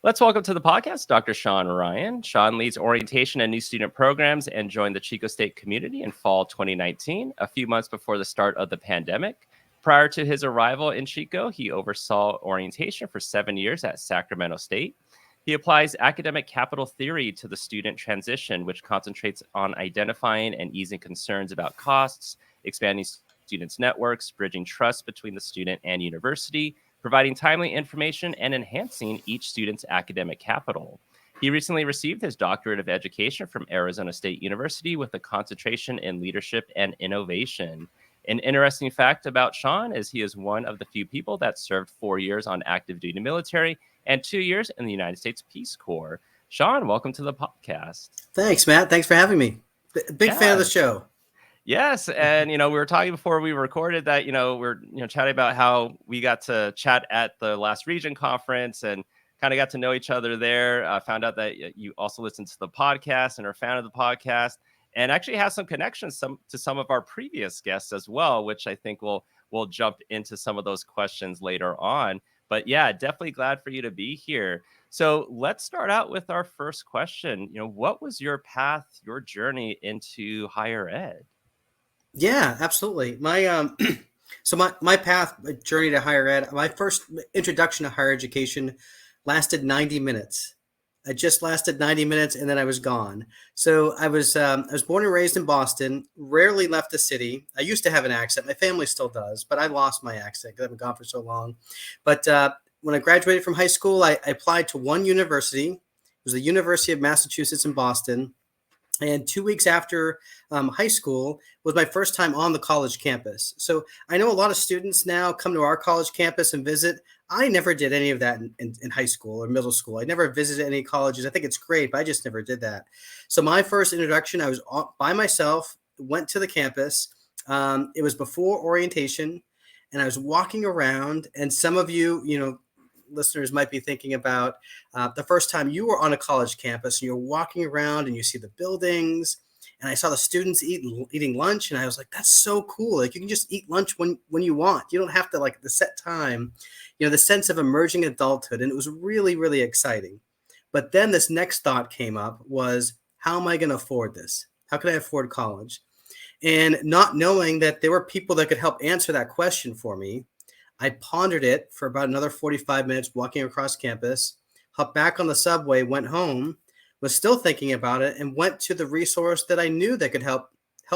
Let's welcome to the podcast Dr. Shawn Ryan. Shawn leads orientation and new student programs and joined the Chico State community in fall 2019, a few months before the start of the pandemic. Prior to his arrival in Chico, he oversaw orientation for 7 years at Sacramento State. He applies academic capital theory to the student transition, which concentrates on identifying and easing concerns about costs, expanding students' networks, bridging trust between the student and university, providing timely information, and enhancing each student's academic capital. He recently received his doctorate of education from Arizona State University with a concentration in leadership and innovation. An interesting fact about Shawn is he is one of the few people that served 4 years on active duty military and 2 years in the United States Peace Corps. Shawn, welcome to the podcast. Thanks, Matt. Thanks for having me. Big fan of the show. Yes, and we were talking before we recorded that we're chatting about how we got to chat at the last region conference and kind of got to know each other there. Found out that you also listen to the podcast and are a fan of the podcast, and actually have some connections to some of our previous guests as well, which I think we'll jump into some of those questions later on. But yeah, definitely glad for you to be here. So let's start out with our first question. What was your path, your journey into higher ed? Yeah, absolutely. My my path, my journey to higher ed, my first introduction to higher education lasted 90 minutes. I just lasted 90 minutes and then I was gone. So I was born and raised in Boston, rarely left the city. I used to have an accent. My family still does, but I lost my accent because I've been gone for so long. But when I graduated from high school, I applied to one university. It was the University of Massachusetts in Boston. And 2 weeks after high school was my first time on the college campus. So I know a lot of students now come to our college campus and visit. I never did any of that in high school or middle school. I never visited any colleges. I think it's great, but I just never did that. So my first introduction, I was by myself, went to the campus. It was before orientation, and I was walking around. And some of you, listeners might be thinking about the first time you were on a college campus and you're walking around and you see the buildings, and I saw the students eating lunch, and I was like, that's so cool. Like, you can just eat lunch when you want. You don't have to the set time, the sense of emerging adulthood. And it was really, really exciting. But then this next thought came up was, how am I going to afford this? How can I afford college? And not knowing that there were people that could help answer that question for me, I pondered it for about another 45 minutes walking across campus, hopped back on the subway, went home, was still thinking about it, and went to the resource that I knew that could help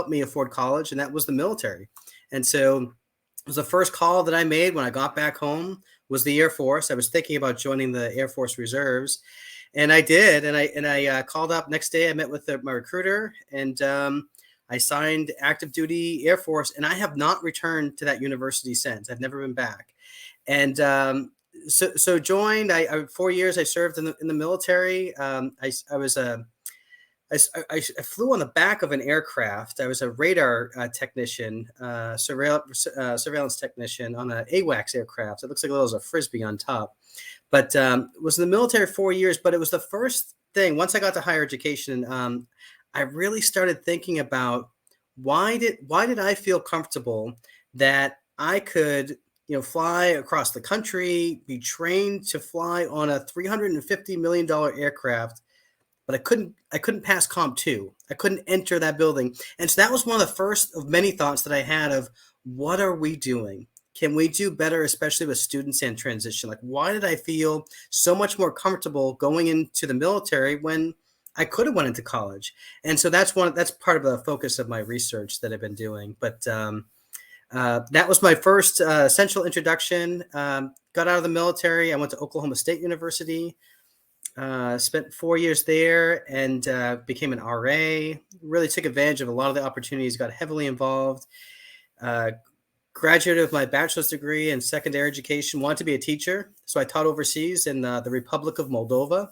me afford college, and that was the military. And so it was the first call that I made when I got back home was the Air Force. I was thinking about joining the Air Force Reserves, and I did. And I called up next day. I met with my recruiter, and I signed active duty Air Force, and I have not returned to that university since. I've never been back. And so joined. I 4 years I served in the military. I flew on the back of an aircraft. I was a radar technician, surveillance technician on an AWACS aircraft. It looks like a frisbee on top. But was in the military 4 years. But it was the first thing. Once I got to higher education, I really started thinking about why did I feel comfortable that I could fly across the country, be trained to fly on a $350 million aircraft, but I couldn't pass Comp 2. I couldn't enter that building. And so that was one of the first of many thoughts that I had of, what are we doing? Can we do better, especially with students in transition? Like, why did I feel so much more comfortable going into the military when I could have went into college? And so that's part of the focus of my research that I've been doing. But that was my first essential introduction. Got out of the military. I went to Oklahoma State University, spent 4 years there, and became an RA. Really took advantage of a lot of the opportunities, got heavily involved. Graduated with my bachelor's degree in secondary education, wanted to be a teacher. So I taught overseas in the Republic of Moldova,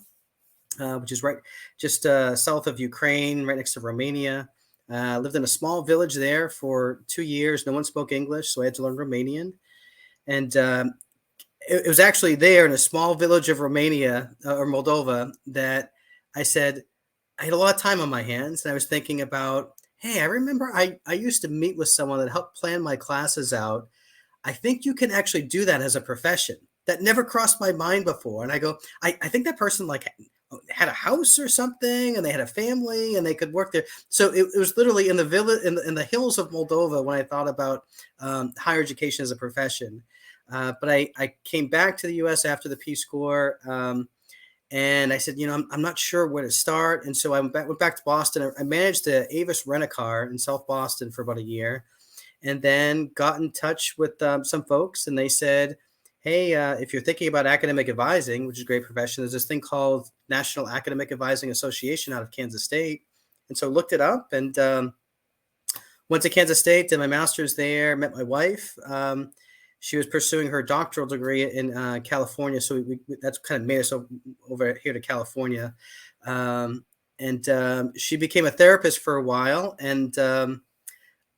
which is right just south of Ukraine, right next to Romania. Lived in a small village there for 2 years. No one spoke English, so I had to learn Romanian. And it was actually there in a small village of Romania or Moldova that I said, I had a lot of time on my hands. And I was thinking about, hey, I remember I used to meet with someone that helped plan my classes out. I think you can actually do that as a profession. that never crossed my mind before. And I go, I think that person like had a house or something, and they had a family, and they could work there. So it was literally in the village, in the hills of Moldova, when I thought about higher education as a profession. But I came back to the U.S. after the Peace Corps, and I said, I'm not sure where to start. And so I went back to Boston. I managed to Avis rent a car in South Boston for about a year, and then got in touch with some folks, and they said, hey, if you're thinking about academic advising, which is a great profession, there's this thing called National Academic Advising Association out of Kansas State. And so looked it up, and went to Kansas State, did my master's there, met my wife. She was pursuing her doctoral degree in California. So that's kind of made us over here to California. And she became a therapist for a while, and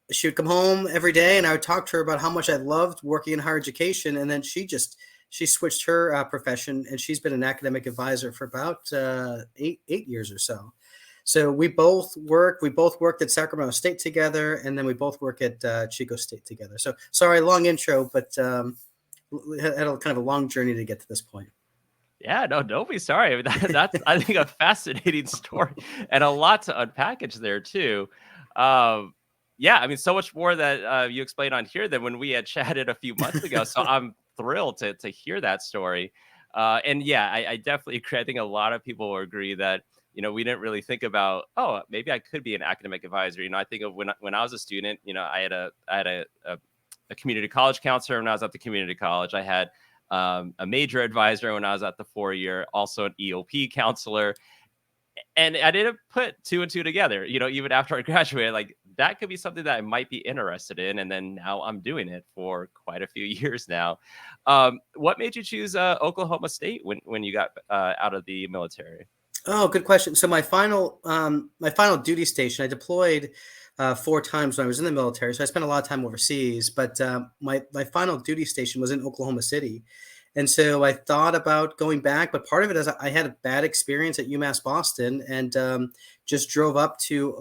she would come home every day, and I would talk to her about how much I loved working in higher education. And then she switched her profession, and she's been an academic advisor for about 8 years or so. So we both worked at Sacramento State together, and then we both work at Chico State together. So sorry, long intro, but had a kind of a long journey to get to this point. Yeah, no, don't be sorry. That's I think a fascinating story and a lot to unpackage there too. Yeah, I mean, so much more that you explained on here than when we had chatted a few months ago. So I'm thrilled to hear that story. And yeah, I definitely agree. I think a lot of people will agree that, we didn't really think about, oh, maybe I could be an academic advisor. I think of when I was a student, I had a community college counselor when I was at the community college. I had a major advisor when I was at the 4-year, also an EOP counselor. And I didn't put 2 and 2 together, even after I graduated, like that could be something that I might be interested in. And then now I'm doing it for quite a few years now. What made you choose Oklahoma State when you got out of the military? Oh, good question. So my final duty station, I deployed 4 times when I was in the military. So I spent a lot of time overseas, but my final duty station was in Oklahoma City. And so I thought about going back, but part of it is I had a bad experience at UMass Boston, and just drove up to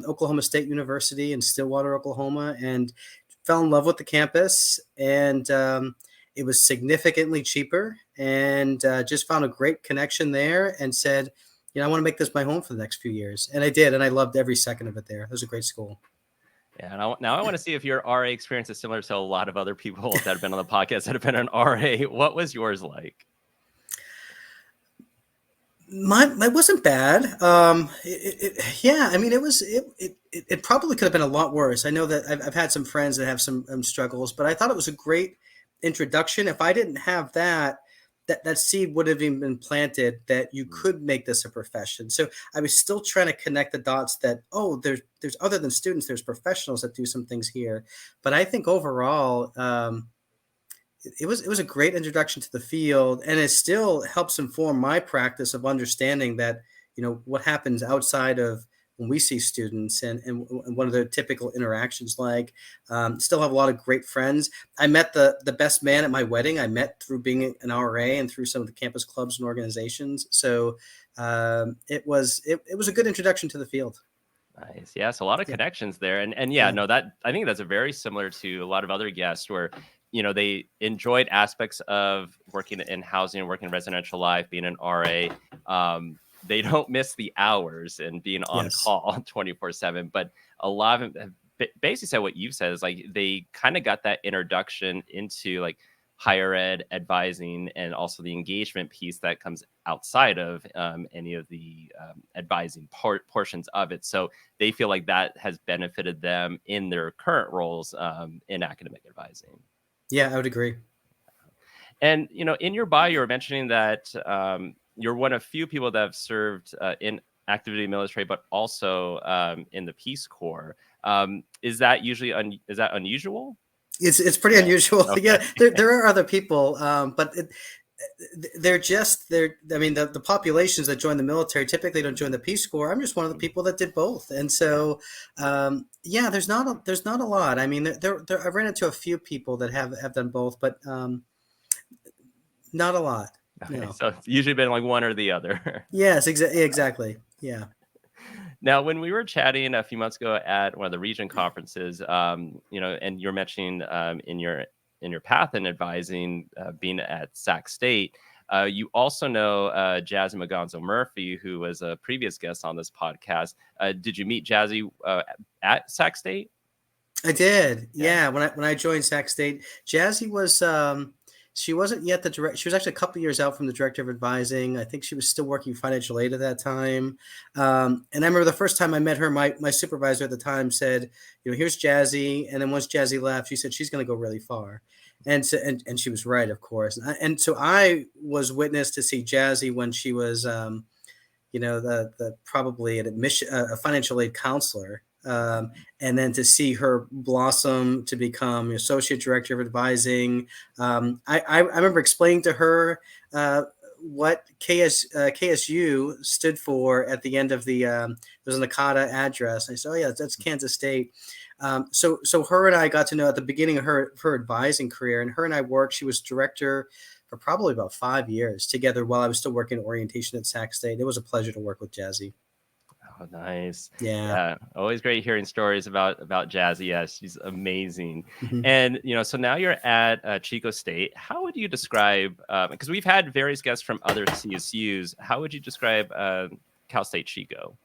Oklahoma State University in Stillwater, Oklahoma, and fell in love with the campus. And it was significantly cheaper, and just found a great connection there, and said, I want to make this my home for the next few years. And I did, and I loved every second of it there. It was a great school. Yeah, and now I want to see if your RA experience is similar to a lot of other people that have been on the podcast that have been an RA. What was yours like? Mine wasn't bad. Yeah, I mean, it probably could have been a lot worse. I know that I've had some friends that have some struggles, but I thought it was a great introduction. If I didn't have that seed would have even been planted that you could make this a profession. So I was still trying to connect the dots that, there's other than students, there's professionals that do some things here. But I think overall, it was a great introduction to the field, and it still helps inform my practice of understanding that, what happens outside of when we see students, and what are their typical interactions like. Still have a lot of great friends. I met the best man at my wedding. I met through being an RA and through some of the campus clubs and organizations. So it was a good introduction to the field. Nice. Yeah, so a lot of connections there. And yeah, no, that I think that's a very similar to a lot of other guests where, they enjoyed aspects of working in housing and working in residential life, being an RA. They don't miss the hours and being on call 24/7, but a lot of them have basically said what you've said is like they kind of got that introduction into like higher ed advising and also the engagement piece that comes outside of any of the advising portions of it. So they feel like that has benefited them in their current roles in academic advising. Yeah, I would agree. And, in your bio, you were mentioning that you're one of few people that have served in active duty military, but also in the Peace Corps. Is that usually is that unusual? It's pretty unusual. Okay. Yeah, there are other people, but they're I mean, the populations that join the military typically don't join the Peace Corps. I'm just one of the people that did both. And so, yeah, there's not a lot. I mean, I've ran into a few people that have done both, but not a lot. Okay, no. So it's usually been like one or the other. Yes, exactly. Yeah. Now, when we were chatting a few months ago at one of the region conferences, and you're mentioning in your in your path in advising, being at Sac State. You also know Jazzy Magonzo Murphy, who was a previous guest on this podcast. Did you meet Jazzy at Sac State? I did. Yeah. When I joined Sac State, Jazzy was she wasn't yet the direct. She was actually a couple of years out from the director of advising. I think she was still working financial aid at that time. And I remember the first time I met her, my supervisor at the time said, here's Jazzy. And then once Jazzy left, she said she's going to go really far. And so, and she was right, of course. And so I was witness to see Jazzy when she was, the probably an admission, a financial aid counselor. And then to see her blossom to become associate director of advising. I remember explaining to her what KSU stood for at the end of the there was an Nakata address. And I said, oh yeah, that's Kansas State. So her and I got to know at the beginning of her advising career, and her and I worked. She was director for probably about 5 years together while I was still working orientation at Sac State. It was a pleasure to work with Jazzy. Oh, nice. Yeah. Always great hearing stories about Jazzy. Yes, she's amazing. Mm-hmm. And, so now you're at Chico State. How would you describe, because we've had various guests from other CSUs, how would you describe Cal State Chico?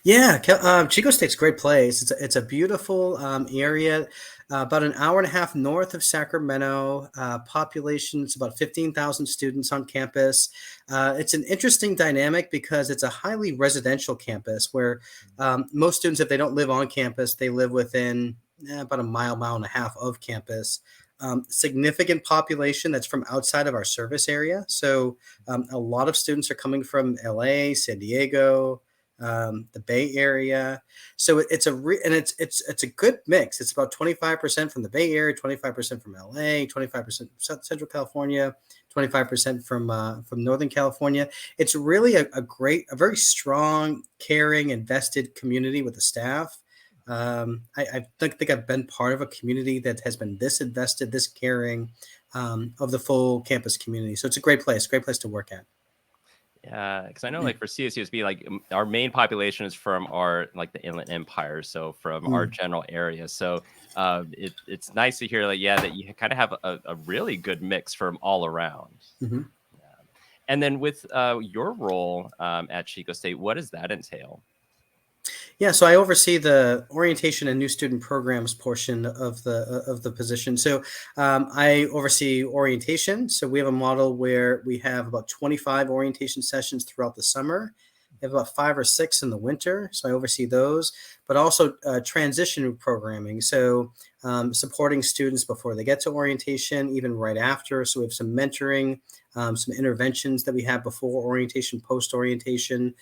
Yeah, Chico State's a great place. It's a beautiful area, about an hour and a half north of Sacramento. Population, it's about 15,000 students on campus. It's an interesting dynamic because it's a highly residential campus where most students, if they don't live on campus, they live within about a mile and a half of campus. Significant population that's from outside of our service area. So a lot of students are coming from LA, San Diego, the Bay Area. So it's a good mix. It's about 25% from the Bay Area, 25% from LA, 25% Central California, 25% from Northern California. It's really a very strong, caring, invested community with the staff. I think I've been part of a community that has been this invested, this caring of the full campus community. So it's a great place to work at. Yeah, because I know like for CSUSB, like our main population is from our the Inland Empire, so from our general area. So it's nice to hear that you kind of have a really good mix from all around. Mm-hmm. Yeah. And then with your role at Chico State, what does that entail? Yeah, so I oversee the orientation and new student programs portion of the position. So I oversee orientation. So we have a model where we have about 25 orientation sessions throughout the summer. We have about 5 or 6 in the winter. So I oversee those, but also transition programming. So supporting students before they get to orientation, even right after. So we have some mentoring, some interventions that we have before orientation, post-orientation.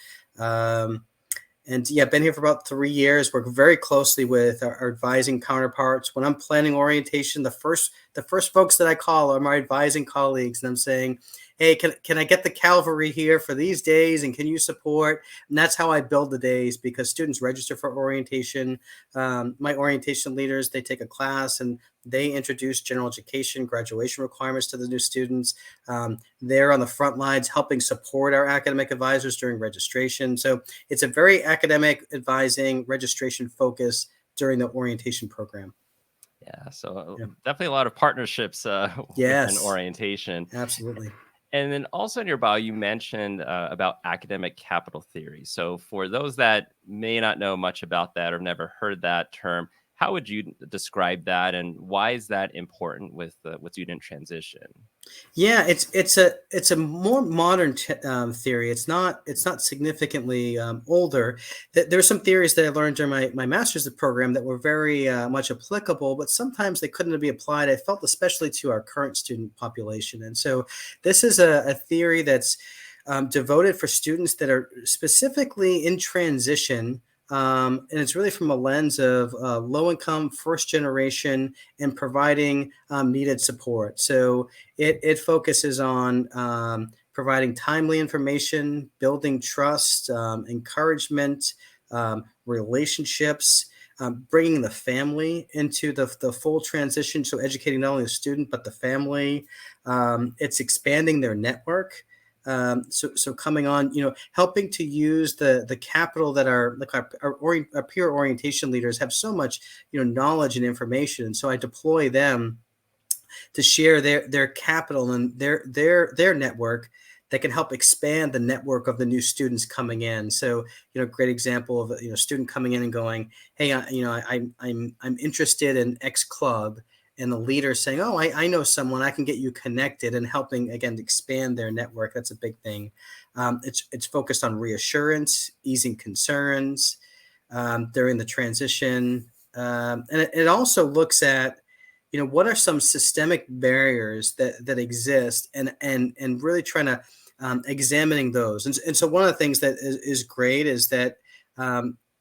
And yeah, been here for about 3 years. Work very closely with our advising counterparts. When I'm planning orientation, the first folks that I call are my advising colleagues, and I'm saying, hey, can I get the cavalry here for these days, and can you support? And that's how I build the days, because students register for orientation. My orientation leaders, they take a class and they introduce general education graduation requirements to the new students. They're on the front lines helping support our academic advisors during registration. So it's a very academic advising registration focus during the orientation program. Yeah, so definitely a lot of partnerships within orientation. Absolutely. And then also in your bio, you mentioned about academic capital theory. So for those that may not know much about that or never heard that term, how would you describe that, and why is that important with student transition? Yeah, it's a more modern theory. It's not significantly older. There are some theories that I learned during my master's program that were very much applicable, but sometimes they couldn't be applied. I felt especially to our current student population, and so this is a theory that's devoted for students that are specifically in transition. And it's really from a lens of low income, first generation, and providing needed support. So it focuses on providing timely information, building trust, encouragement, relationships, bringing the family into the full transition. So educating not only the student, but the family. It's expanding their network. So coming on, helping to use the capital that our peer orientation leaders have so much, knowledge and information. And so I deploy them to share their capital and their network that can help expand the network of the new students coming in. So, great example of student coming in and going, hey, I'm interested in X club, and the leader saying, oh, I know someone, I can get you connected, and helping again to expand their network. That's a big thing. It's focused on reassurance, easing concerns during the transition, and it also looks at what are some systemic barriers that exist, and really trying to examining those. And so one of the things that is great is that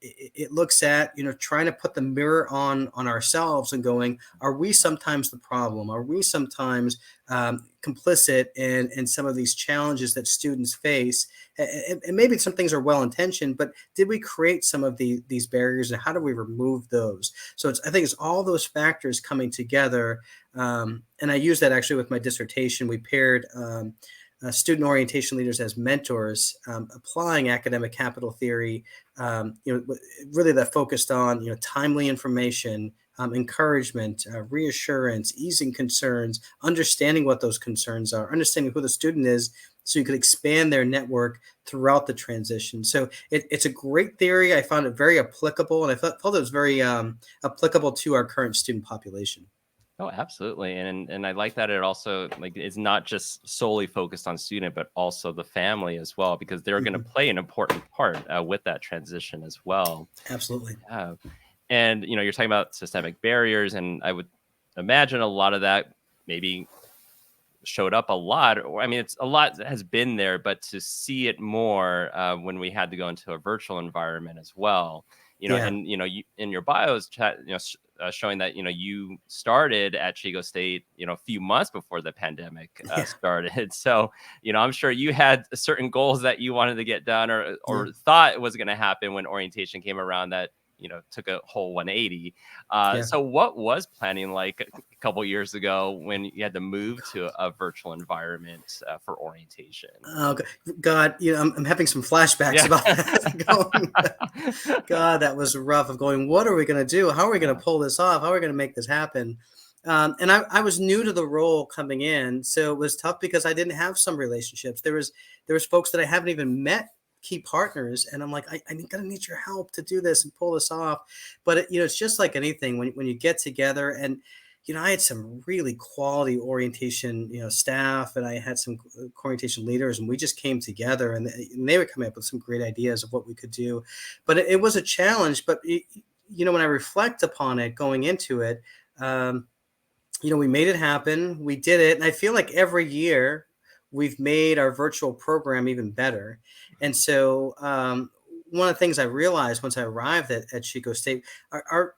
it looks at trying to put the mirror on ourselves and going, are we sometimes the problem? Are we sometimes complicit in some of these challenges that students face? And maybe some things are well intentioned, but did we create some of these barriers, and how do we remove those? So I think it's all those factors coming together. And I use that actually with my dissertation. We paired student orientation leaders as mentors, applying academic capital theory, really that focused on timely information, encouragement, reassurance, easing concerns, understanding what those concerns are, understanding who the student is, so you could expand their network throughout the transition. So it's a great theory. I found it very applicable, and I felt it was very applicable to our current student population. Oh, absolutely. And I like that it also is not just solely focused on student, but also the family as well, because they're going to play an important part with that transition as well. Absolutely. And, you're talking about systemic barriers, and I would imagine a lot of that maybe showed up a lot. I mean, it's a lot that has been there, but to see it more when we had to go into a virtual environment as well, and, you, in your bios chat, showing that, you started at Chico State, a few months before the pandemic started. So, I'm sure you had certain goals that you wanted to get done or thought it was going to happen when orientation came around that, took a whole 180. So what was planning like a couple years ago when you had to move to a virtual environment for orientation? Oh God, I'm having some flashbacks about that. God, that was rough. Of going, what are we going to do? How are we going to pull this off? How are we going to make this happen? And I was new to the role coming in, so it was tough because I didn't have some relationships. There was folks that I haven't even met, key partners, and I'm like, I'm gonna need your help to do this and pull this off. But it's just like anything when you get together, and I had some really quality orientation staff, and I had some orientation leaders, and we just came together, and they were coming up with some great ideas of what we could do. But it was a challenge. But when I reflect upon it going into it, we made it happen. We did it, and I feel like every year we've made our virtual program even better. And so one of the things I realized once I arrived at Chico State, our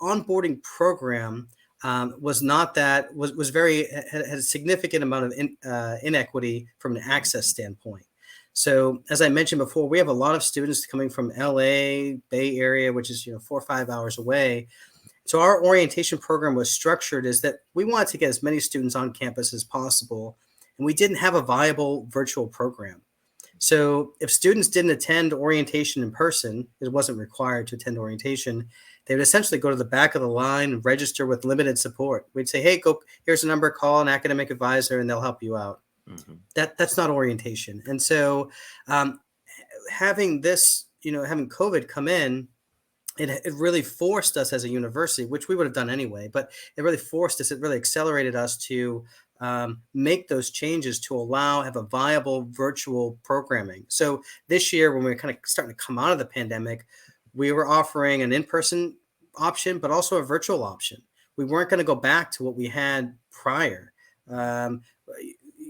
onboarding program was not that, was very, had a significant amount of inequity from an access standpoint. So as I mentioned before, we have a lot of students coming from LA, Bay Area, which is 4 or 5 hours away. So our orientation program was structured as that we wanted to get as many students on campus as possible, and we didn't have a viable virtual program. So if students didn't attend orientation in person, it wasn't required to attend orientation, they would essentially go to the back of the line and register with limited support. We'd say, hey, here's a number, call an academic advisor, and they'll help you out. Mm-hmm. That's not orientation. And so having this, having COVID come in, it really forced us as a university, which we would have done anyway, but it really forced us, it really accelerated us to make those changes to have a viable virtual programming. So this year, when we were kind of starting to come out of the pandemic, we were offering an in-person option, but also a virtual option. We weren't going to go back to what we had prior. I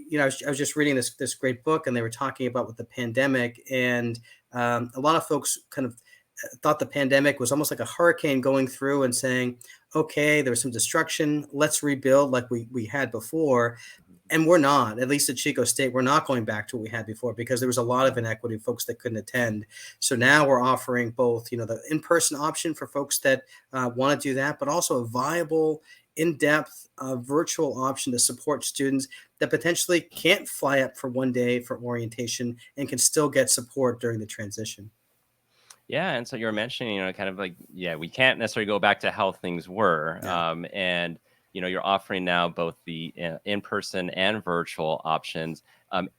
was just reading this great book, and they were talking about with the pandemic, and a lot of folks kind of thought the pandemic was almost like a hurricane going through and saying, okay, there was some destruction, let's rebuild like we had before. And we're not, at least at Chico State, we're not going back to what we had before, because there was a lot of inequity of folks that couldn't attend. So now we're offering both, the in-person option for folks that want to do that, but also a viable, in-depth virtual option to support students that potentially can't fly up for one day for orientation and can still get support during the transition. Yeah, and so you're mentioning, kind of like, we can't necessarily go back to how things were, and you're offering now both the in-person and virtual options.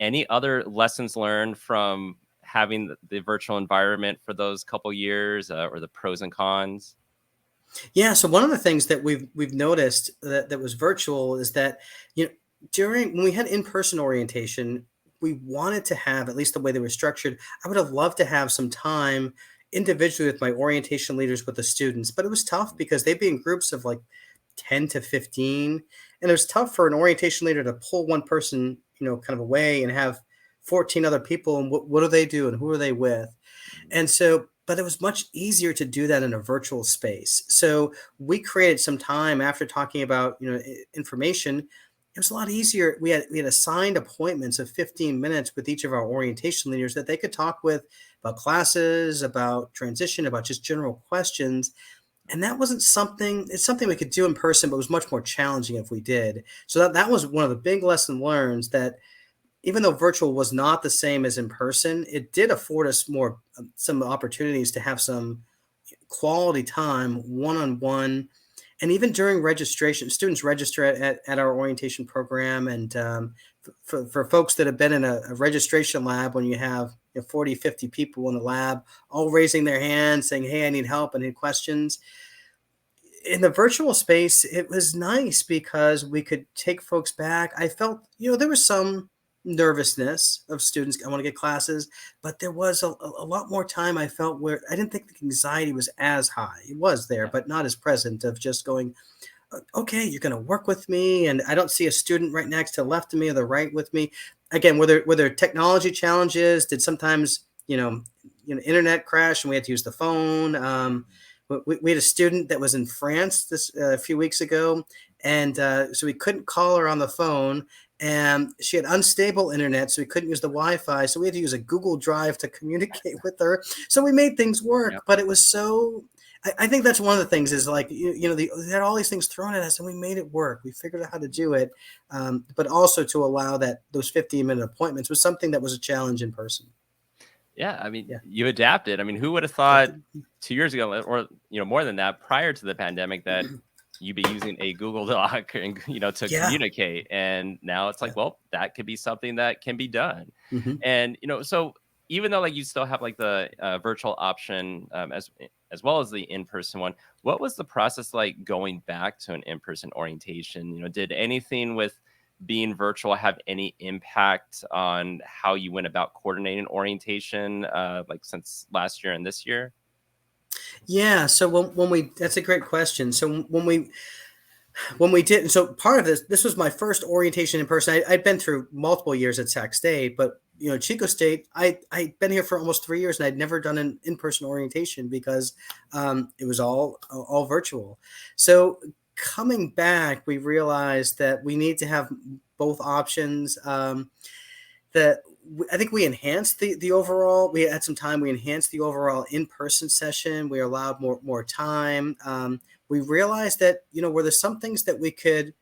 Any other lessons learned from having the virtual environment for those couple years, or the pros and cons? Yeah. So one of the things that we've noticed that was virtual is that, during when we had in-person orientation, we wanted to have, at least the way they were structured, I would have loved to have some time individually with my orientation leaders with the students, but it was tough because they'd be in groups of like 10 to 15. And it was tough for an orientation leader to pull one person, kind of away and have 14 other people. And what do they do and who are they with? And so, but it was much easier to do that in a virtual space. So we created some time after talking about, information. It was a lot easier. We had assigned appointments of 15 minutes with each of our orientation leaders that they could talk with about classes, about transition, about just general questions. And that wasn't something, it's something we could do in person, but it was much more challenging if we did. So that was one of the big lesson learned, that even though virtual was not the same as in person, it did afford us some opportunities to have some quality time one-on-one. And even during registration, students register at our orientation program. And for folks that have been in a registration lab, when you have 40, 50 people in the lab, all raising their hands saying, hey, I need help, I need questions. In the virtual space, it was nice because we could take folks back. I felt, there was some nervousness of students. I want to get classes, but there was a lot more time I felt where I didn't think the anxiety was as high. It was there, but not as present, of just going, okay, you're going to work with me. And I don't see a student right next to the left of me or the right with me. Again, were there technology challenges? Did sometimes, internet crash and we had to use the phone? We had a student that was in France a few weeks ago, and so we couldn't call her on the phone, and she had unstable internet, so we couldn't use the Wi-Fi, so we had to use a Google Drive to communicate with her. So we made things work, but it was so. I think that's one of the things is like, they had all these things thrown at us and we made it work. We figured out how to do it, but also to allow those 15-minute appointments was something that was a challenge in person. Yeah, I mean, you adapted. I mean, who would have thought 2 years ago, or more than that, prior to the pandemic, that you'd be using a Google Doc and to communicate, and now it's like, well, that could be something that can be done. Mm-hmm. And so even though like you still have like the virtual option, as well as the in-person one, what was the process like going back to an in-person orientation? Did anything with being virtual have any impact on how you went about coordinating orientation, like since last year and this year? Yeah. So that's a great question. So when we did, and so part of this was my first orientation in person. I'd been through multiple years at Sac State, but Chico State, I'd been here for almost 3 years and I'd never done an in-person orientation because it was all virtual. So coming back, we realized that we need to have both options. That I think we enhanced the overall. We had some time. We enhanced the overall in-person session. We allowed more time. We realized that were there some things that we could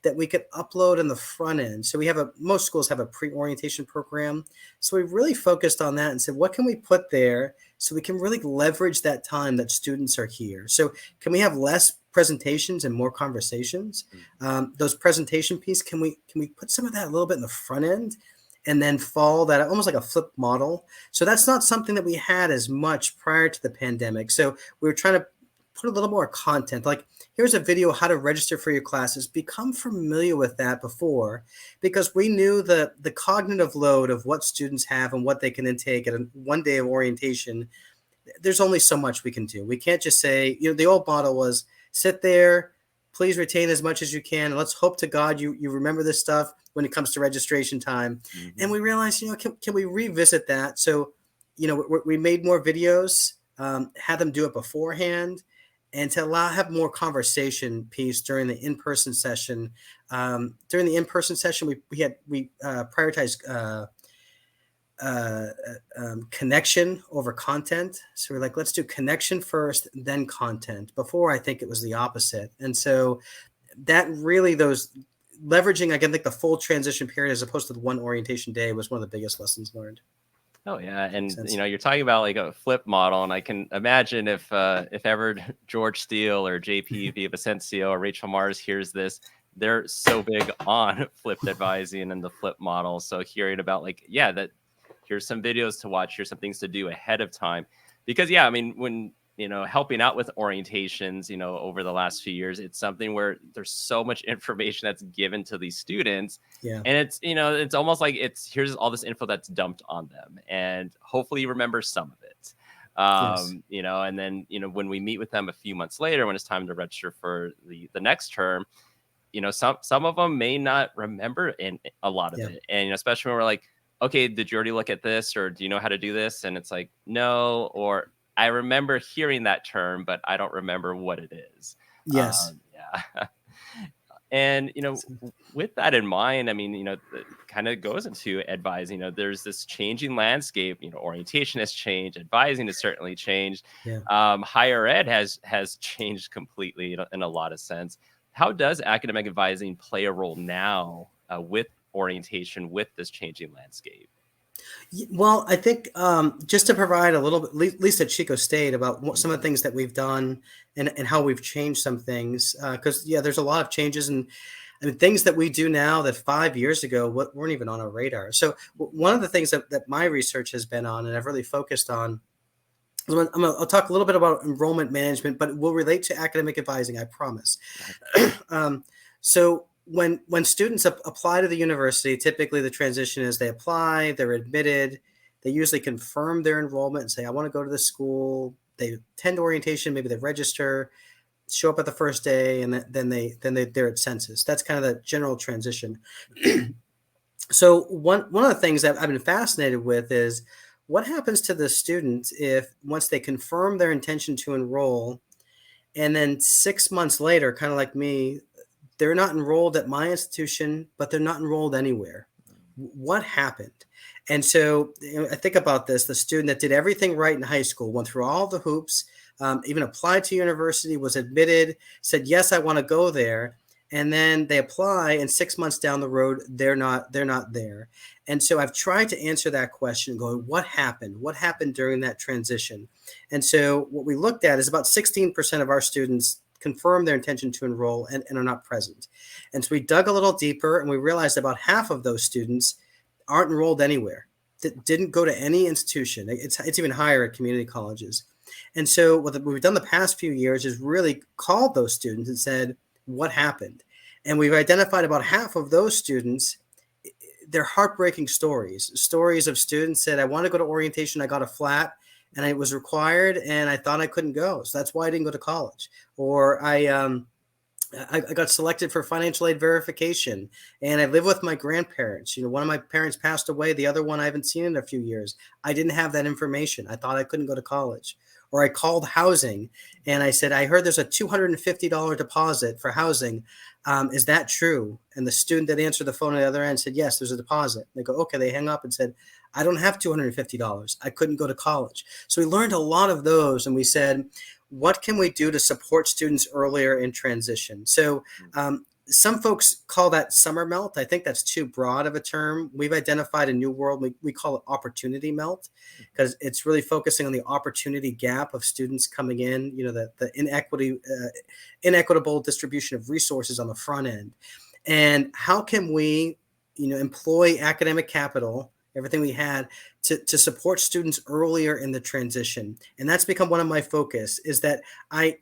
upload in the front end. So most schools have a pre-orientation program. So we really focused on that and said, what can we put there so we can really leverage that time that students are here? So can we have less presentations and more conversations? Those presentation piece, can we put some of that a little bit in the front end and then follow that almost like a flip model? So that's not something that we had as much prior to the pandemic. So we were trying to put a little more content, like here's a video how to register for your classes. Become familiar with that before, because we knew the cognitive load of what students have and what they can intake at one day of orientation. There's only so much we can do. We can't just say, the old model was sit there, please retain as much as you can, and let's hope to God you remember this stuff when it comes to registration time. Mm-hmm. And we realized, can we revisit that? So, we made more videos, had them do it beforehand, and to have more conversation piece during the in-person session. During the in-person session, we prioritized connection over content. So we're like, let's do connection first, then content. Before, I think it was the opposite. And so that really, those leveraging, I think the full transition period as opposed to the one orientation day was one of the biggest lessons learned. Oh yeah, Makes and sense. you're talking about like a flip model, and I can imagine if ever George Steele or JP Villavicencio or Rachel Mars hears this, they're so big on flipped advising and the flip model. So hearing about like, yeah, that here's some videos to watch, here's some things to do ahead of time, because yeah, I mean when helping out with orientations, over the last few years, it's something where there's so much information that's given to these students, Yeah. and it's almost like it's here's all this info that's dumped on them, and hopefully you remember some of it. Yes. And then when we meet with them a few months later, when it's time to register for the next term, some of them may not remember in a lot of Yeah. it, and especially when we're like, okay, did you already look at this, or do you know how to do this? And it's like, no, or I remember hearing that term, but I don't remember what it is. Yes. Yeah. And with that in mind, I mean, it kind of goes into advising. There's this changing landscape. Orientation has changed, advising has certainly changed. Yeah. Higher ed has changed completely in a lot of sense. How does academic advising play a role now with orientation, with this changing landscape? Well, I think just to provide a little bit, at least at Chico State, about some of the things that we've done and how we've changed some things. Because, yeah, there's a lot of changes, and I mean, things that we do now that 5 years ago weren't even on our radar. So one of the things that my research has been on and I've really focused on, I'll talk a little bit about enrollment management, but it will relate to academic advising, I promise. So when students apply to the university, typically the transition is they apply, they're admitted, they usually confirm their enrollment and say, I want to go to this school. They attend orientation, maybe they register, show up at the first day, and they're at census. That's kind of the general transition. So one of the things that I've been fascinated with is what happens to the students if once they confirm their intention to enroll, and then 6 months later, kind of like me, they're not enrolled at my institution, but they're not enrolled anywhere. What happened? And so I think about this, the student that did everything right in high school, went through all the hoops, even applied to university, was admitted, said, yes, I want to go there. And then they apply, and 6 months down the road, they're not there. And so I've tried to answer that question going, what happened? What happened during that transition? And so what we looked at is about 16% of our students confirm their intention to enroll and are not present. And so we dug a little deeper, and we realized about half of those students aren't enrolled anywhere, didn't go to any institution. It's even higher at community colleges. And so what we've done the past few years is really called those students and said, what happened? And we've identified about half of those students. They're heartbreaking stories of students said, I want to go to orientation. I got a flat and it was required and I thought I couldn't go. So that's why I didn't go to college. Or I got selected for financial aid verification and I live with my grandparents. One of my parents passed away. The other one I haven't seen in a few years. I didn't have that information. I thought I couldn't go to college. Or I called housing and I said, I heard there's a $250 deposit for housing. Is that true? And the student that answered the phone on the other end said, yes, there's a deposit. They go, okay. They hang up and said, I don't have $250. I couldn't go to college. So we learned a lot of those. And we said, what can we do to support students earlier in transition? So some folks call that summer melt. I think that's too broad of a term. We've identified a new world. We call it opportunity melt because it's really focusing on the opportunity gap of students coming in, the inequitable distribution of resources on the front end. And how can we, employ academic capital, everything we had to support students earlier in the transition. And that's become one of my focus is that I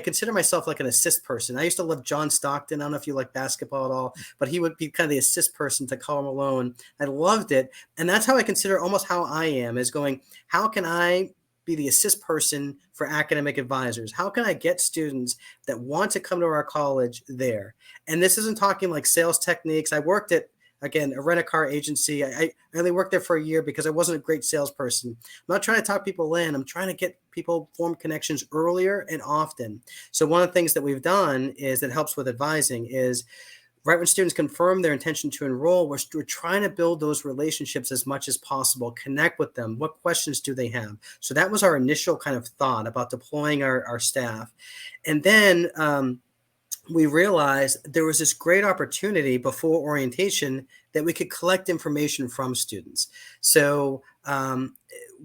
consider myself like an assist person. I used to love John Stockton. I don't know if you like basketball at all, but he would be kind of the assist person to Karl Malone. I loved it. And that's how I consider almost how I am is going, how can I be the assist person for academic advisors? How can I get students that want to come to our college there? And this isn't talking like sales techniques. I worked at, again, a rent-a-car agency. I only worked there for a year because I wasn't a great salesperson. I'm not trying to talk people in. I'm trying to get people form connections earlier and often. So one of the things that we've done is that helps with advising is right when students confirm their intention to enroll, we're trying to build those relationships as much as possible, connect with them. What questions do they have? So that was our initial kind of thought about deploying our staff. And then we realized there was this great opportunity before orientation that we could collect information from students. So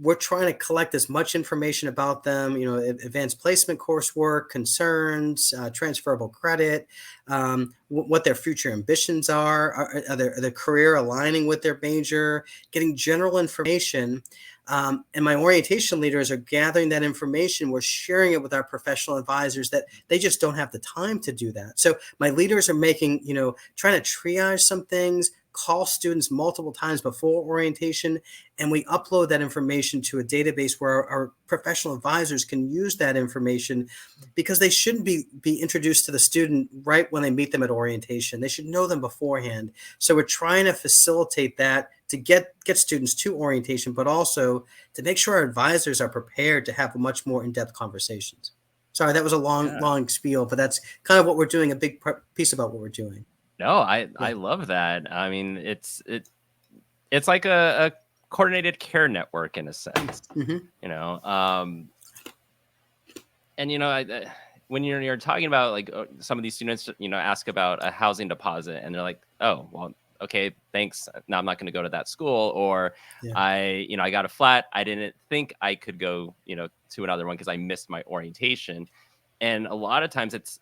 we're trying to collect as much information about them, advanced placement coursework, concerns, transferable credit, what their future ambitions are their career aligning with their major, getting general information. And my orientation leaders are gathering that information. We're sharing it with our professional advisors that they just don't have the time to do that. So my leaders are making, trying to triage some things, call students multiple times before orientation, and we upload that information to a database where our professional advisors can use that information, because they shouldn't be introduced to the student right when they meet them at orientation. They should know them beforehand. So we're trying to facilitate that to get students to orientation, but also to make sure our advisors are prepared to have much more in-depth conversations. Sorry, that was a long spiel, but that's kind of what we're doing, a big piece about what we're doing. No, I love that. I mean, it's like a coordinated care network in a sense, and when you're talking about like some of these students, ask about a housing deposit, and they're like, oh, well, okay, thanks. Now I'm not going to go to that school, or I got a flat. I didn't think I could go, to another one because I missed my orientation. And a lot of times it's,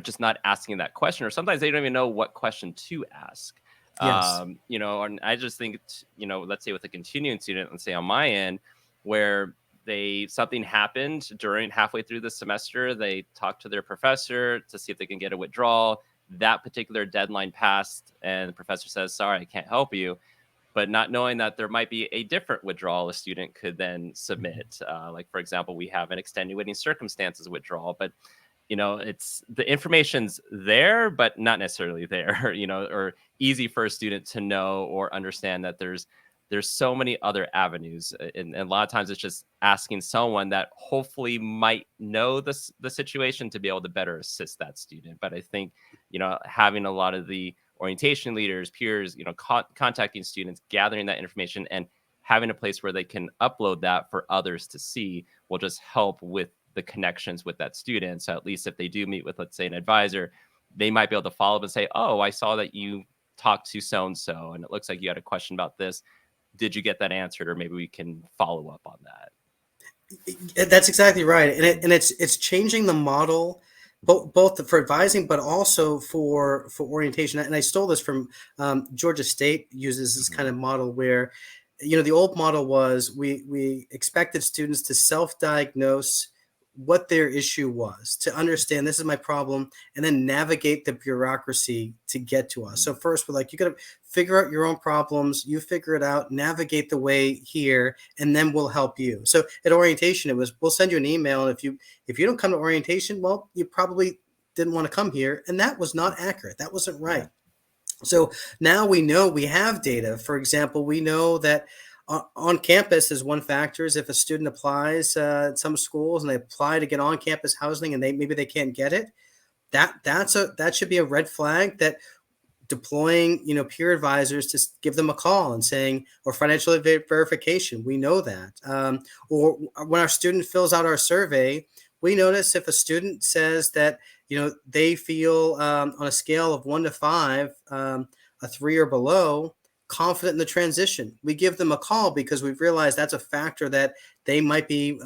just not asking that question, or sometimes they don't even know what question to ask. Yes. And I just think, let's say with a continuing student, let's say on my end, where something happened during halfway through the semester, they talked to their professor to see if they can get a withdrawal. That particular deadline passed, and the professor says, sorry, I can't help you. But not knowing that there might be a different withdrawal a student could then submit. Like, for example, we have an extenuating circumstances withdrawal, but it's the information's there, but not necessarily there, or easy for a student to know or understand that there's so many other avenues. And a lot of times it's just asking someone that hopefully might know the situation to be able to better assist that student. But I think, having a lot of the orientation leaders, peers, contacting students, gathering that information, and having a place where they can upload that for others to see will just help with the connections with that student. So at least if they do meet with, let's say, an advisor, they might be able to follow up and say, oh, I saw that you talked to so-and-so, and it looks like you had a question about this. Did you get that answered? Or maybe we can follow up on that. That's exactly right. And it's changing the model, both for advising, but also for orientation. And I stole this from Georgia State uses this kind of model where, the old model was we expected students to self-diagnose what their issue was, to understand this is my problem, and then navigate the bureaucracy to get to us. So first, we're like, you got to figure out your own problems, you figure it out, navigate the way here, and then we'll help you. So at orientation, it was, we'll send you an email, and if you don't come to orientation, well, you probably didn't want to come here. And that was not accurate. That wasn't right. Yeah. So now we know, we have data. For example, we know that on campus is one factor. Is if a student applies at some schools and they apply to get on campus housing and maybe they can't get it, that should be a red flag, that deploying peer advisors to give them a call and saying, or financial verification. We know that. Or when our student fills out our survey, we notice if a student says that they feel on a scale of 1 to 5, a 3 or below, confident in the transition, we give them a call, because we've realized that's a factor that they might be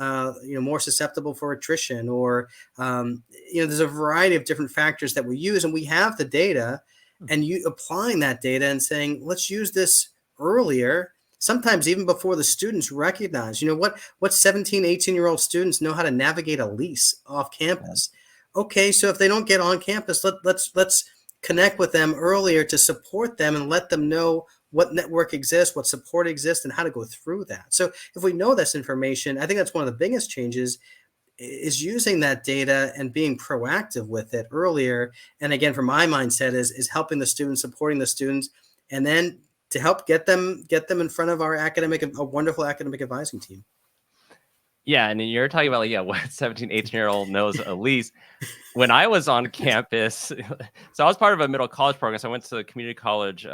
more susceptible for attrition, or there's a variety of different factors that we use, and we have the data, and you applying that data and saying, let's use this earlier, sometimes even before the students recognize, what 17, 18-year-old students know how to navigate a lease off campus. Okay, so if they don't get on campus, let's connect with them earlier to support them and let them know what network exists, what support exists, and how to go through that. So if we know this information, I think that's one of the biggest changes, is using that data and being proactive with it earlier. And again, from my mindset is helping the students, supporting the students, and then to help get them in front of a wonderful academic advising team. Yeah, and you're talking about what 17, 18-year-old knows at least. When I was on campus, so I was part of a middle college program. So I went to community college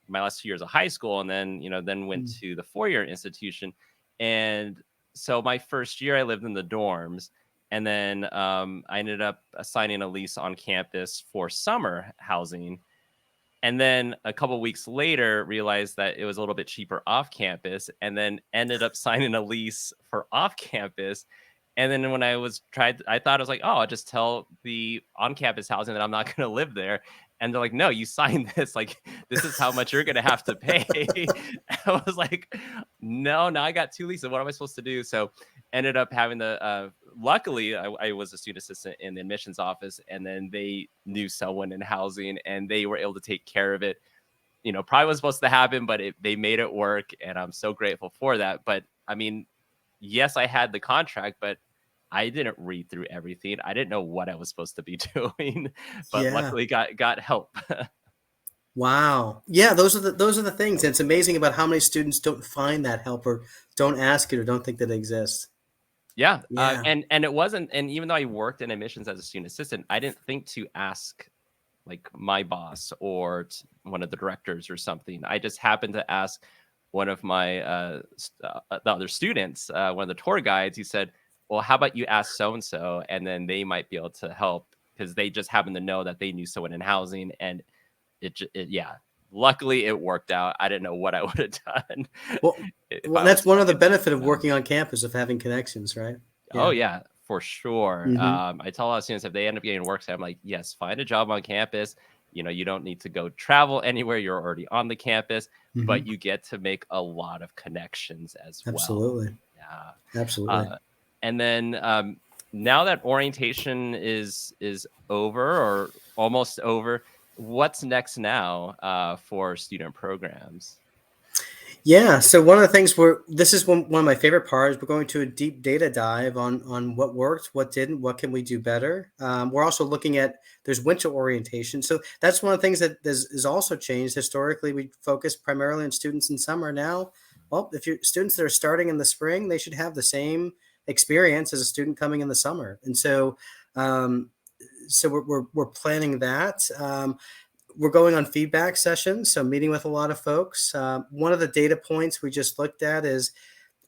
my last 2 years of high school, and then went to the 4-year institution. And so my first year I lived in the dorms, and then I ended up signing a lease on campus for summer housing. And then a couple weeks later, realized that it was a little bit cheaper off campus, and then ended up signing a lease for off campus. And then when I thought I was like, oh, I'll just tell the on campus housing that I'm not going to live there. And they're like, no, you signed this. Like, this is how much you're going to have to pay. I was like, no, now I got two leases. What am I supposed to do? So ended up having luckily I was a student assistant in the admissions office, and then they knew someone in housing and they were able to take care of it. Probably wasn't supposed to happen, but they made it work. And I'm so grateful for that. But I mean, yes, I had the contract, but I didn't read through everything. I didn't know what I was supposed to be doing, but luckily got help. Wow. Yeah, those are the things. And it's amazing about how many students don't find that help or don't ask it or don't think that it exists. Yeah. And it wasn't, and even though I worked in admissions as a student assistant, I didn't think to ask like my boss or one of the directors or something. I just happened to ask one of my the other students, one of the tour guides. He said, well, how about you ask so-and-so, and then they might be able to help, because they just happened to know that they knew someone in housing. And luckily it worked out. I didn't know what I would have done. Well, that's one of the benefit of working on campus, of having connections, right? Yeah. Oh yeah, for sure. Mm-hmm. I tell a lot of students, if they end up getting work, I'm like, yes, find a job on campus. You don't need to go travel anywhere. You're already on the campus, mm-hmm. but you get to make a lot of connections as Absolutely. Well. Yeah, absolutely. And then now that orientation is over or almost over, what's next now for student programs? Yeah, so one of the things this is one of my favorite parts. We're going to a deep data dive on what worked, what didn't, what can we do better. We're also looking at, there's winter orientation. So that's one of the things that is also changed. Historically, we focus primarily on students in summer. Now, well, if you're students that are starting in the spring, they should have the same experience as a student coming in the summer. And so we're planning that. We're going on feedback sessions, so meeting with a lot of folks. One of the data points we just looked at is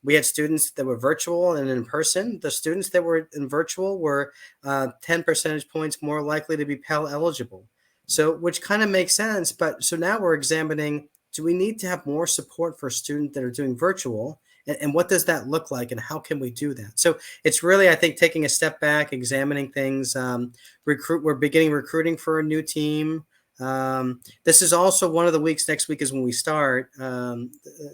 we had students that were virtual and in person. The students that were in virtual were 10 percentage points more likely to be Pell eligible. So, which kind of makes sense. But so now we're examining, do we need to have more support for students that are doing virtual? And what does that look like, and how can we do that? So it's really, I think, taking a step back, examining things. We're beginning recruiting for a new team. This is also one of the weeks. Next week is when we start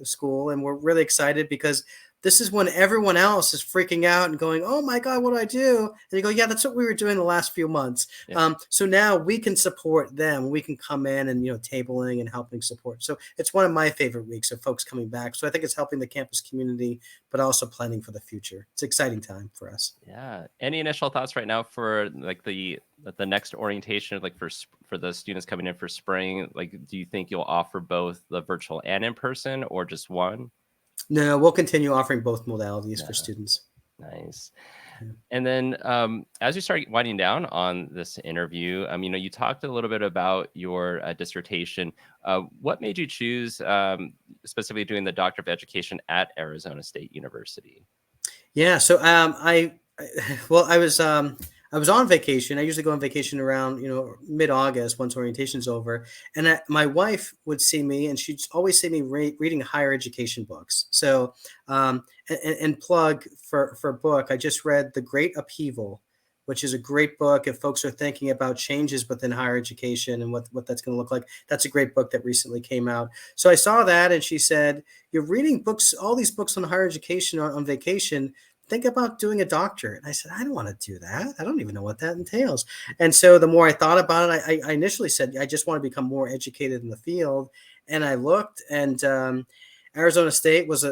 school, and we're really excited because this is when everyone else is freaking out and going, oh my God, what do I do? And you go, yeah, that's what we were doing the last few months. Yeah. So now we can support them. We can come in and, tabling and helping support. So it's one of my favorite weeks of folks coming back. So I think it's helping the campus community, but also planning for the future. It's an exciting time for us. Yeah. Any initial thoughts right now for like the next orientation, like for the students coming in for spring? Like, do you think you'll offer both the virtual and in person, or just one? No, we'll continue offering both modalities for students. Nice. Yeah. And then as we start winding down on this interview, you talked a little bit about your dissertation. What made you choose specifically doing the Doctor of Education at Arizona State University? Yeah, so I was on vacation. I usually go on vacation around, mid-August once orientation's over. And my wife would see me, and she'd always see me reading higher education books. So, and plug for a book, I just read The Great Upheaval, which is a great book if folks are thinking about changes within higher education and what that's going to look like. That's a great book that recently came out. So I saw that, and she said, you're reading books, all these books on higher education on vacation. Think about doing a doctorate. And I said, I don't want to do that. I don't even know what that entails. And so the more I thought about it, I initially said, I just want to become more educated in the field. And I looked, and Arizona State was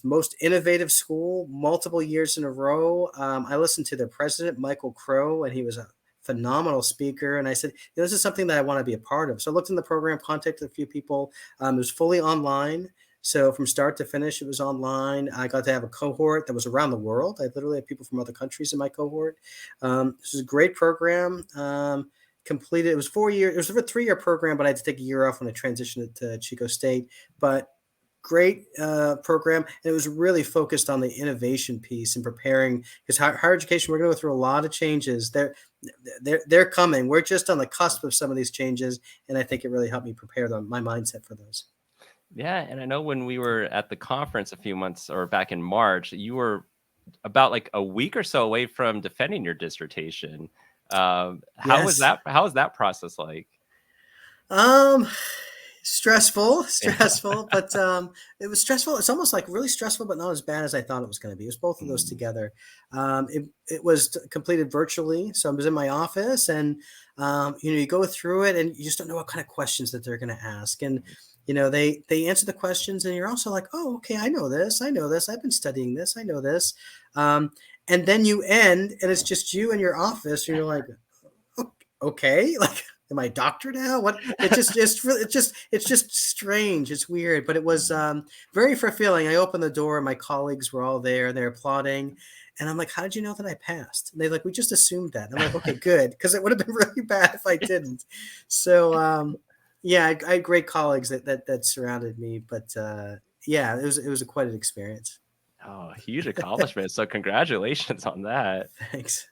most innovative school multiple years in a row. I listened to their president, Michael Crow, and he was a phenomenal speaker. And I said, this is something that I want to be a part of. So I looked in the program, contacted a few people. It was fully online. So from start to finish, it was online. I got to have a cohort that was around the world. I literally had people from other countries in my cohort. This was a great program. Completed. It was 4 years. It was a 3-year program, but I had to take a year off when I transitioned to Chico State. But great program, and it was really focused on the innovation piece and preparing, because higher education, we're going to go through a lot of changes. They're coming. We're just on the cusp of some of these changes, and I think it really helped me prepare my mindset for those. Yeah, and I know when we were at the conference a few months or back in March, you were about like a week or so away from defending your dissertation. How was Yes. that? How was that process like? Um, stressful, Yeah. but it was stressful. It's almost like really stressful, but not as bad as I thought it was going to be. It was both of those Mm, together. It was completed virtually, so I was in my office, and you go through it, and you just don't know what kind of questions that they're going to ask, and they answer the questions, and you're also like, oh, okay, I know this, I've been studying this, I know this, um, and then you end, and it's just you in your office, and you're like, okay, like, am I a doctor now? What? It's just strange. It's weird, but it was very fulfilling. I opened the door, and my colleagues were all there, and they're applauding. And I'm like, how did you know that I passed? And they're like, we just assumed that. And I'm like, okay, good, because it would have been really bad if I didn't. So yeah, I had great colleagues that surrounded me, but yeah, it was quite an experience. Oh, huge accomplishment. So congratulations on that. Thanks.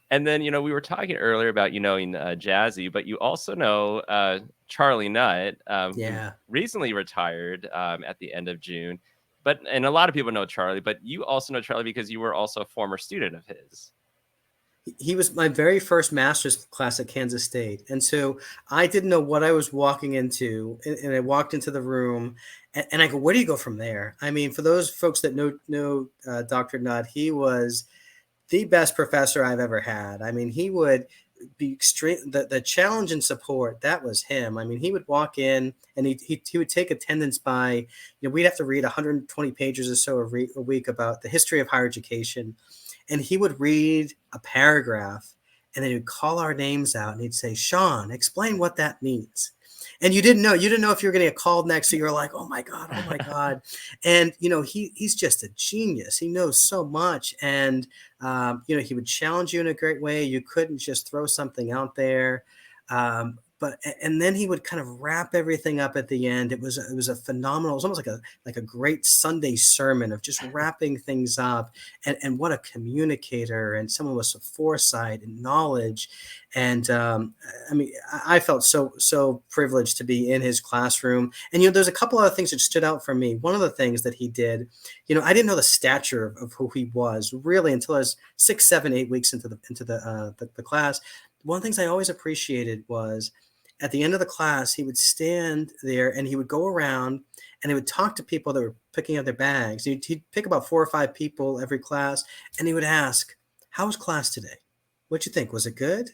And then, we were talking earlier about you knowing Jazzy, but you also know Charlie Nutt, who Yeah. recently retired at the end of June. And a lot of people know Charlie, but you also know Charlie because you were also a former student of his. He was my very first master's class at Kansas State. And so I didn't know what I was walking into. And I walked into the room, and I go, where do you go from there? I mean, for those folks that know Dr. Nutt, he was the best professor I've ever had. I mean, he would be extreme. The challenge and support, that was him. I mean, he would walk in, and he would take attendance by, we'd have to read 120 pages or so a week about the history of higher education. And he would read a paragraph, and then he'd call our names out, and he'd say, Shawn, explain what that means. And you didn't know if you were going to get called next. So you're like, oh my God, oh my God. And, he's just a genius. He knows so much. And, he would challenge you in a great way. You couldn't just throw something out there. And then he would kind of wrap everything up at the end. It was a phenomenal. It was almost like a great Sunday sermon of just wrapping things up. And what a communicator, and someone with some foresight and knowledge. And I mean, I felt so privileged to be in his classroom. And there's a couple other things that stood out for me. One of the things that he did, I didn't know the stature of who he was really until I was 6, 7, 8 weeks into the class. One of the things I always appreciated was, at the end of the class, he would stand there, and he would go around, and he would talk to people that were picking up their bags. He'd pick about 4 or 5 people every class, and he would ask, how was class today? What'd you think? Was it good?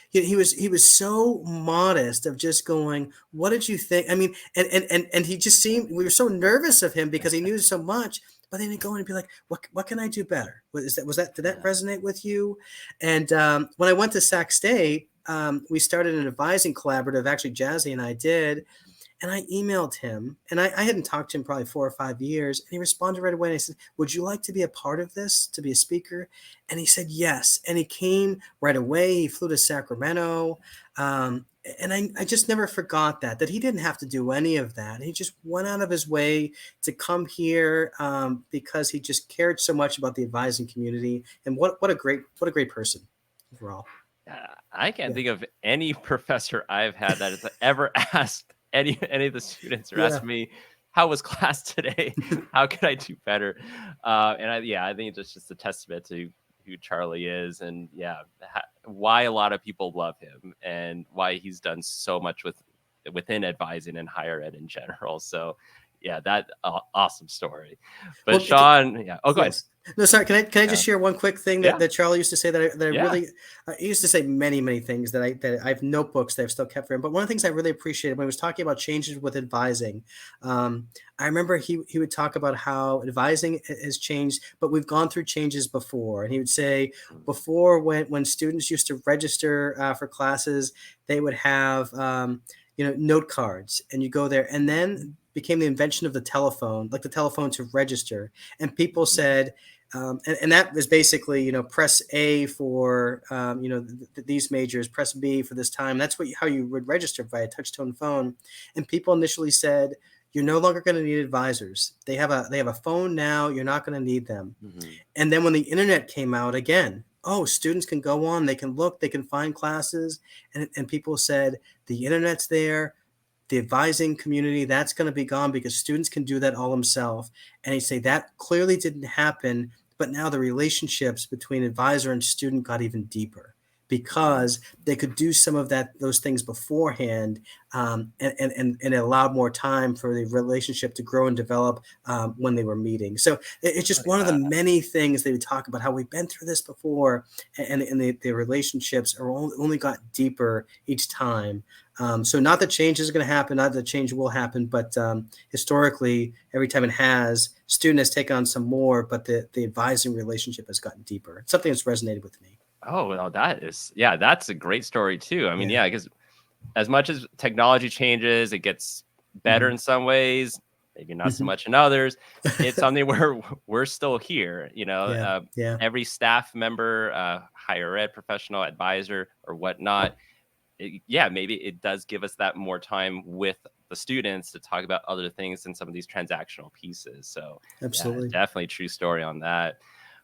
He was so modest of just going, what did you think? I mean, and he just seemed, we were so nervous of him because he knew so much, but then he'd go and be like, what can I do better? Did that resonate with you? And when I went to Sac State, we started an advising collaborative. Actually, Jazzy and I did. And I emailed him, and I hadn't talked to him probably 4 or 5 years. And he responded right away. And I said, would you like to be a part of this, to be a speaker? And he said, yes. And he came right away. He flew to Sacramento. And I just never forgot that he didn't have to do any of that. He just went out of his way to come here because he just cared so much about the advising community. And what a great person overall. I can't Yeah. think of any professor I've had that has ever asked any of the students or asked me, how was class today? How can I do better? And I think it's just a testament to who Charlie is, and why a lot of people love him, and why he's done so much within advising and higher ed in general. So that awesome story. But Well, Shawn, go ahead. No, sorry. Can I just share one quick thing that Charlie used to say that I really, he used to say many things that I have notebooks that I've still kept for him. But one of the things I really appreciated when he was talking about changes with advising, I remember he would talk about how advising has changed, but we've gone through changes before. And he would say before, when students used to register for classes, they would have note cards, and you go there, and then became the invention of the telephone, like the telephone to register. And people said, and that was basically, press A for, these majors, press B for this time. That's how you would register via touch tone phone. And people initially said, You're no longer going to need advisors. They have a phone now. You're not going to need them. Mm-hmm. And then when the internet came out again, oh, students can go on, they can look, they can find classes. And people said, the internet's there, the advising community, that's going to be gone because students can do that all themselves. And they say that clearly didn't happen, but now the relationships between advisor and student got even deeper because they could do some of those things beforehand, and it allowed more time for the relationship to grow and develop when they were meeting. So it's just one of the many things they would talk about, how we've been through this before, and the relationships are only got deeper each time. So not that change is going to happen, not that change will happen, but historically, every time it has, student has taken on some more, but the advising relationship has gotten deeper. It's something that's resonated with me. Oh, well, that's a great story too. I mean, yeah, because as much as technology changes, it gets better in some ways, maybe not so much in others. It's something where we're still here, every staff member, higher ed professional, advisor, or whatnot. Maybe it does give us that more time with the students to talk about other things than some of these transactional pieces. So absolutely, definitely true story on that.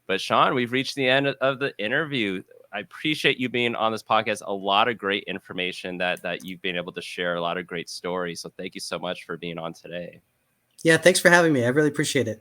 But Shawn, we've reached the end of the interview. I appreciate you being on this podcast. A lot of great information that you've been able to share, a lot of great stories. So thank you so much for being on today. Yeah, thanks for having me. I really appreciate it.